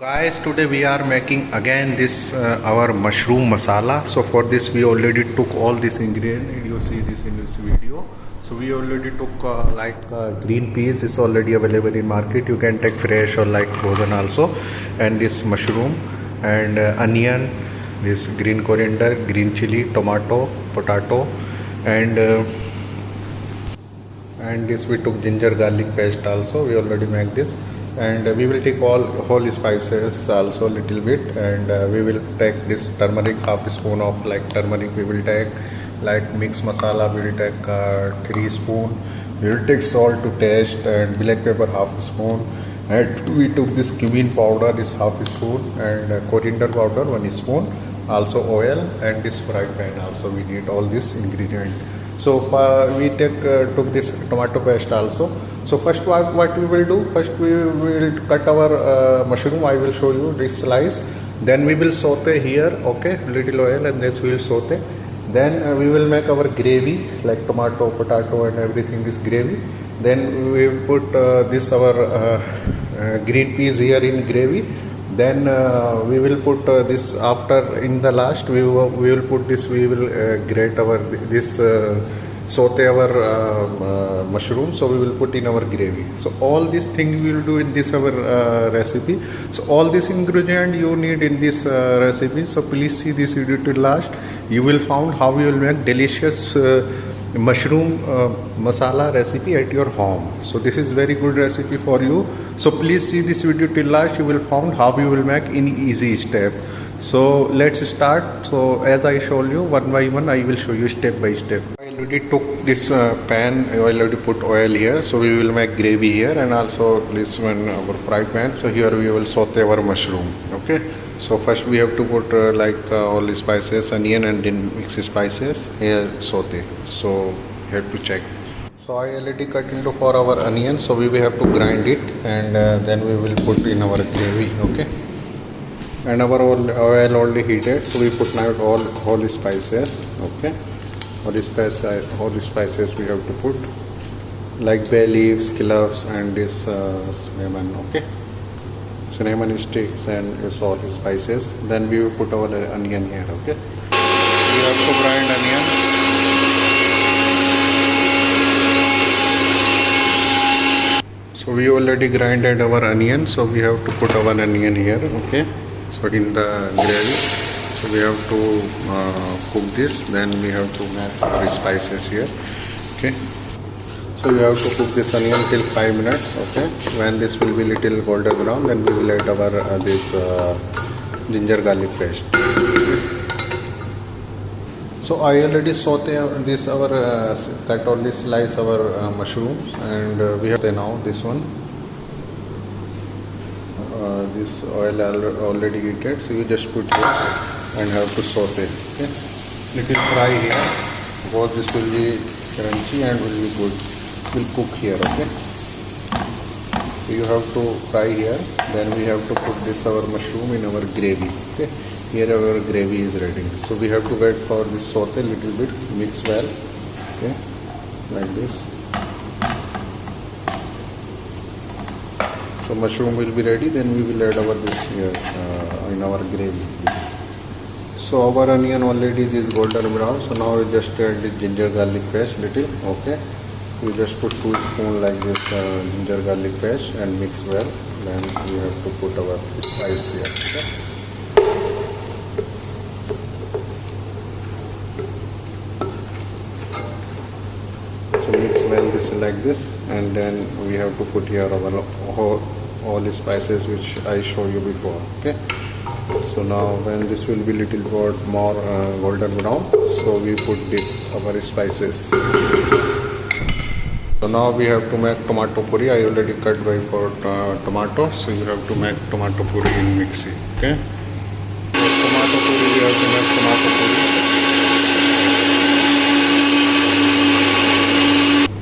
Guys, today we are making again this our mushroom masala. So for this we already took all this ingredient. You see this in this video. So we already took green peas is already available in market. You can take fresh or like frozen also. And this mushroom and onion, this green coriander, green chili, tomato, potato, and this we took ginger garlic paste also. We already make this. And we will take all whole spices also a little bit, and we will take this turmeric, half a spoon of like turmeric we will take, like mixed masala we will take 3 spoon. We will take salt to taste, and black pepper half a spoon, and we took this cumin powder is half a spoon, and coriander powder 1 spoon, also oil, and this fried pan also we need all this ingredient. So we took this tomato paste also. So first what we will do, first we will cut our mushroom. I will show you this slice. Then we will saute here, okay, little oil, and this we will saute. Then we will make our gravy, like tomato, potato, and everything is gravy. Then we will put this our green peas here in gravy. Then we will put this after in the last we will put this, we will grate our this saute our mushroom, so we will put in our gravy. So all these things we will do in this our recipe. So all this ingredient you need in this recipe, so please see this video till last. You will find how you will make delicious mushroom masala recipe at your home. So this is very good recipe for you. So please see this video till last. You will find how you will make in easy step. So let's start. So as I showed you one by one, I will show you step by step. I already took this pan. I already put oil here. So we will make gravy here, and also this one our fry pan. So here we will saute our mushroom. Okay. So first we have to put all the spices, onion, and then mix spices here saute. So you have to check. So I already cut into for our onion. So we will have to grind it, and then we will put in our gravy. Okay. And our oil already heated. So we put now all the spices. Okay. All the spices we have to put, like bay leaves, cloves, and this cinnamon. Okay. Cinnamon sticks and all the spices. Then we will put our onion here. Okay. We have to grind onion. So we already grinded our onion. So we have to put our onion here. Okay. So in the gravy. So we have to cook this. Then we have to add our spices here. Okay. So we have to cook this onion till 5 minutes. Okay. When this will be little golden brown, then we will add our this ginger garlic paste. Okay. So I already saute this our cut only slice our mushrooms, and we have now this one. This oil already heated, so you just put here and have to saute. Okay. Little fry here, because this will be crunchy and will be good. Will cook here. Okay. So you have to fry here. Then we have to put this our mushroom in our gravy. Okay. Here our gravy is ready. So we have to wait for this saute little bit, mix well. Okay. Like this. So mushroom will be ready. Then we will add our this here in our gravy. So our onion already is golden brown. So now we just add the ginger garlic paste little. Okay. We just put 2 spoons like this ginger garlic paste and mix well. Then we have to put our spice here. Okay. So mix well this like this, and then we have to put here our all the spices which I show you before. Okay. So now when this will be little bit more golden brown, so we put this our spices. So now we have to make tomato puri. I already cut by for tomato. So you have to make tomato puri in mixie. Okay. So tomato puri, we have to make tomato puri.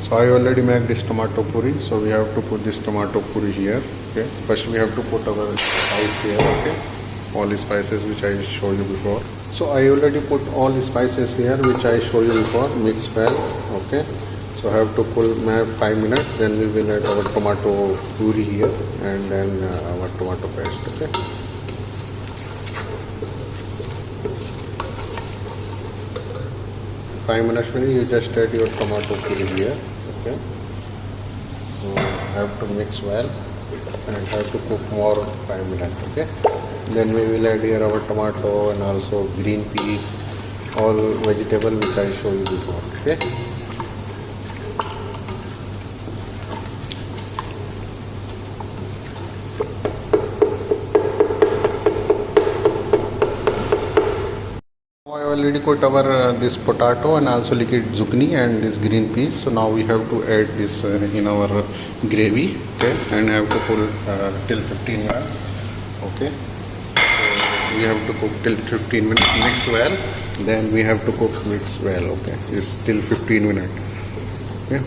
So I already make this tomato puri. So we have to put this tomato puri here. Okay. First we have to put our spice here. Okay. All the spices which I show you before. So I already put all the spices here which I show you before. Mix well. Okay. So have to cool 5 minutes, then we will add our tomato puree here and then our tomato paste. Okay. Five minutes when you just add your tomato puree here. Okay. So have to mix well and have to cook more 5 minutes. Okay. Then we will add here our tomato and also green peas, all vegetable which I show you before. Okay. I already cut our this potato and also liquid zucchini and this green peas. So now we have to add this in our gravy. Okay, and have to cook till 15 minutes. Okay, so we have to cook till 15 minutes. Mix well. Then we have to cook mix well. Okay, it's till 15 minutes. Okay,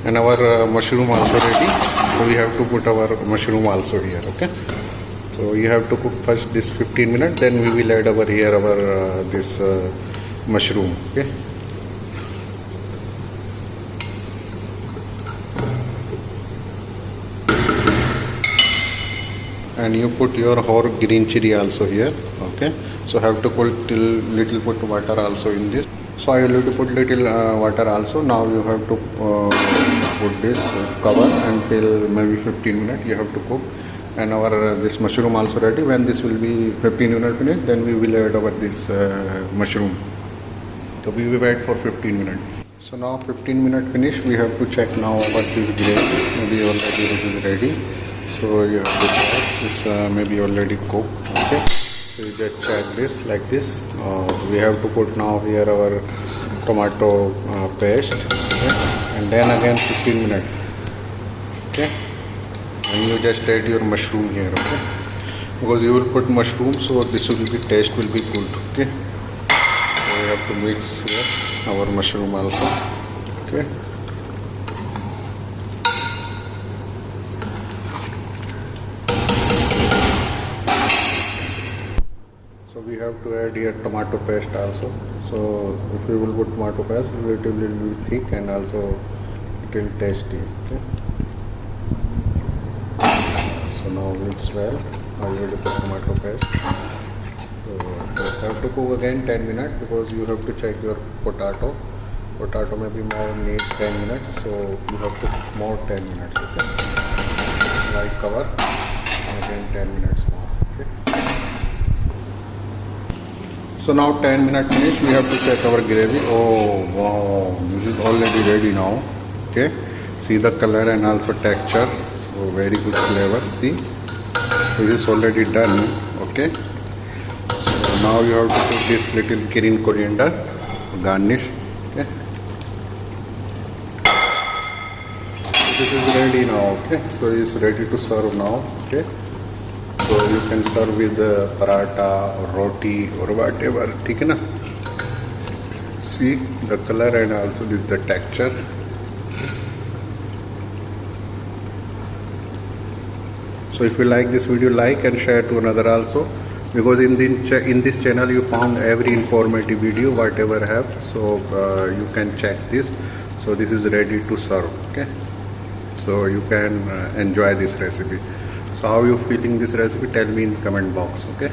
and our mushroom also ready. So we have to put our mushroom also here. Okay. So you have to cook first this 15 minutes, then we will add our here our this mushroom. Okay. And you put your whole green chili also here. Okay. So have to put little put water also in this. So I will put little water also. Now you have to put this cover until maybe 15 minutes. You have to cook. And our this mushroom also ready. When this will be 15 minutes finished, then we will add our this mushroom. So we will wait for 15 minutes. So now 15 minutes finished. We have to check now what this gravy. Maybe already this is ready. So you have to check this maybe already cooked. Okay. So you just check this like this. We have to put now here our tomato paste. Okay. And then again 15 minutes. Okay. And you just add your mushroom here, okay? Because you will put mushroom, so this will be taste will be good, okay? So we have to mix here our mushroom also, okay? So we have to add here tomato paste also. So if we will put tomato paste, it will be thick and also it will tasty, okay? Now mix well. I will put tomato paste. So just have to cook again 10 minutes because you have to check your potato. Potato maybe more need 10 minutes, so you have to cook more 10 minutes. Okay. Like cover and again 10 minutes more. Okay. So now 10 minutes finished. We have to check our gravy. Oh wow, this is already ready now. Okay. See the color and also texture. So very good flavor. See, this is already done. Okay. So now you have to put this little green coriander garnish. Okay. So this is ready now. Okay. So it is ready to serve now. Okay. So you can serve with paratha or roti or whatever. ठीक है ना? See the color and also this the texture. So if you like this video, like and share to another also, because in this channel you found every informative video whatever I have. So you can check this. So this is ready to serve. Okay. So you can enjoy this recipe. So how you feeling this recipe? Tell me in comment box. Okay.